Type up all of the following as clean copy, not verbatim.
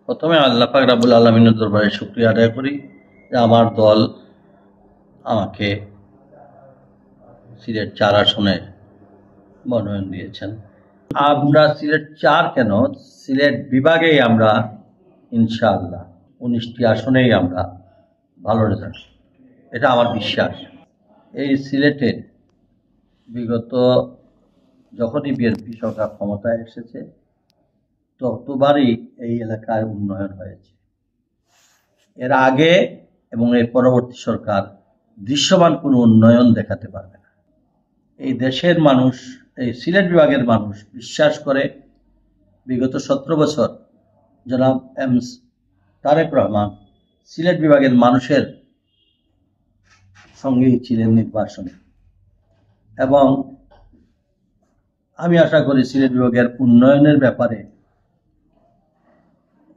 প্রথমে আল্লাহ পাক রাব্বুল আলামিনের দরবারে শুকরিয়া আদায় করি যে আমার দল আমাকে সিলেট ৪ আসনে মনোনয়ন দিয়েছেন। আমরা সিলেট ৪ কেন, সিলেট বিভাগেই আমরা ইনশাআল্লাহ ১৯টি আসনেই আমরা ভালো রেজাল্ট, এটা আমার বিশ্বাস। এই সিলেটে বিগত যখনই বিএনপি সরকার ক্ষমতায় এসেছে ততবারই এই এলাকার উন্নয়ন হয়েছে। এর আগে এবং এর পরবর্তী সরকার দৃশ্যমান কোনো উন্নয়ন দেখাতে পারবে না। এই দেশের মানুষ, এই সিলেট বিভাগের মানুষ বিশ্বাস করে বিগত ১৭ বছর জনাব এম তারেক রহমান সিলেট বিভাগের মানুষের সঙ্গেই ছিলেন নির্বাচনে, এবং আমি আশা করি সিলেট বিভাগের উন্নয়নের ব্যাপারে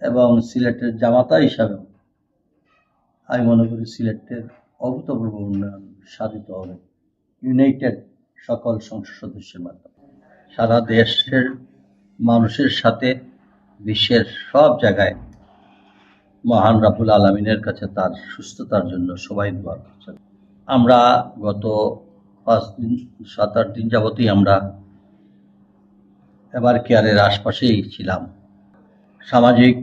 এবং সিলেটের জামাতা হিসাবেও আমি মনে করি সিলেটের অভূতপূর্ব উন্নয়ন সাধিত হবে ইউনাইটেড সকল সংসদ সদস্যের মাধ্যমে। সারা দেশের মানুষের সাথে বিশ্বের সব জায়গায় মহান রাব্বুল আলামিনের কাছে তার সুস্থতার জন্য সবাই দোয়া করছেন। আমরা গত ৭-৮ দিন যাবতই আমরা এবার কেয়ারের আশপাশেই ছিলাম। সামাজিক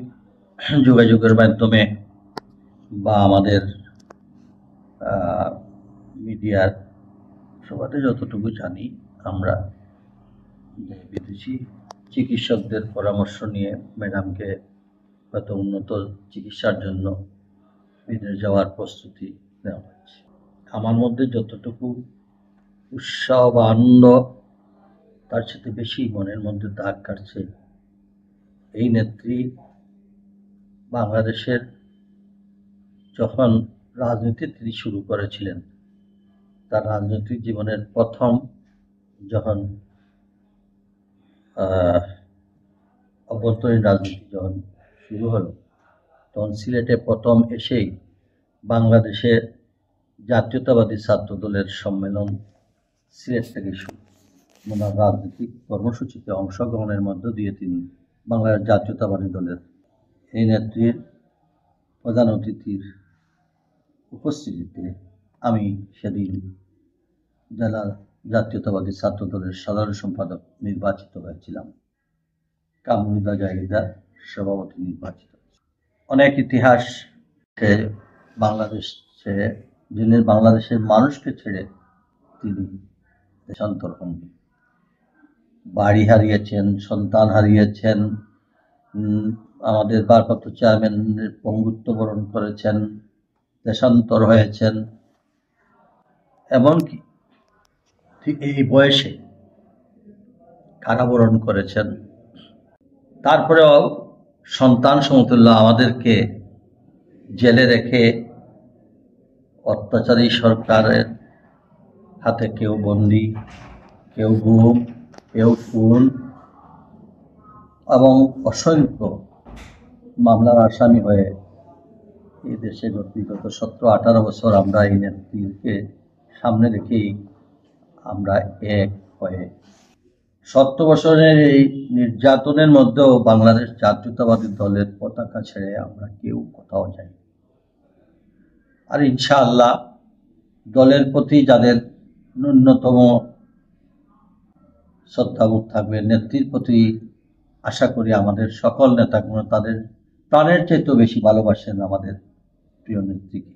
যোগাযোগের মাধ্যমে বা আমাদের মিডিয়ার সবাতে যতটুকু জানি, আমরা বিদেশি চিকিৎসকদের পরামর্শ নিয়ে ম্যাডামকে হয়তো উন্নত চিকিৎসার জন্য বিদেশ যাওয়ার প্রস্তুতি নেওয়া হচ্ছে। আমার মধ্যে যতটুকু উৎসাহ বা আনন্দ, তার সাথে বেশি মনের মধ্যে দাগ কাটছে এই নেত্রী বাংলাদেশের যখন রাজনীতি তিনি শুরু করেছিলেন, তার রাজনৈতিক জীবনের প্রথম যখন অভ্যন্তরীণ রাজনীতি যখন শুরু হলো, তখন সিলেটে প্রথম এসেই বাংলাদেশের জাতীয়তাবাদী ছাত্র দলের সম্মেলন সিলেট থেকে শুরু। ওনার রাজনৈতিক কর্মসূচিতে অংশগ্রহণের মধ্য দিয়ে তিনি বাংলাদেশ জাতীয়তাবাদী দলের এই নেত্রীর প্রধান অতিথির উপস্থিতিতে আমি সেদিন জেলা জাতীয়তাবাদী ছাত্র দলের সাধারণ সম্পাদক নির্বাচিত হয়েছিলাম, কামরুদা জাহিদা সভাপতি নির্বাচিত। অনেক ইতিহাস বাংলাদেশ ছেড়ে, যিনি বাংলাদেশের মানুষকে ছেড়ে তিনি দেশান্তর হন, বাড়ি হারিয়েছেন, সন্তান হারিয়েছেন, আমাদের ভারপ্রাপ্ত চেয়ারম্যানের পঙ্গুত্ব বরণ করেছেন, দেশান্তর হয়েছেন, এমনকি ঠিক এই বয়সে কারাবরণ করেছেন। তারপরেও সন্তান সমতুল্য আমাদেরকে জেলে রেখে অত্যাচারী সরকারের হাতে কেউ বন্দী, কেউ গুম, কেউ খুন এবং অসংখ্য মামলার আসামি হয়ে এই দেশে বিগত ১৭-১৮ বছর আমরা এই নেত্রীকে সামনে রেখেই আমরা এক হয়ে ৭০ বছরের এই নির্যাতনের মধ্যেও বাংলাদেশ জাতীয়তাবাদী দলের পতাকা ছেড়ে আমরা কেউ কোথাও যাই। আর ইনশাআল্লাহ দলের প্রতি যাদের ন্যূনতম শ্রদ্ধাবোধ থাকবে, নেত্রীর প্রতি আশা করি আমাদের সকল নেতাগুলো তাদের প্রাণের চাইতেও বেশি ভালোবাসেন আমাদের প্রিয় নেত্রীকে।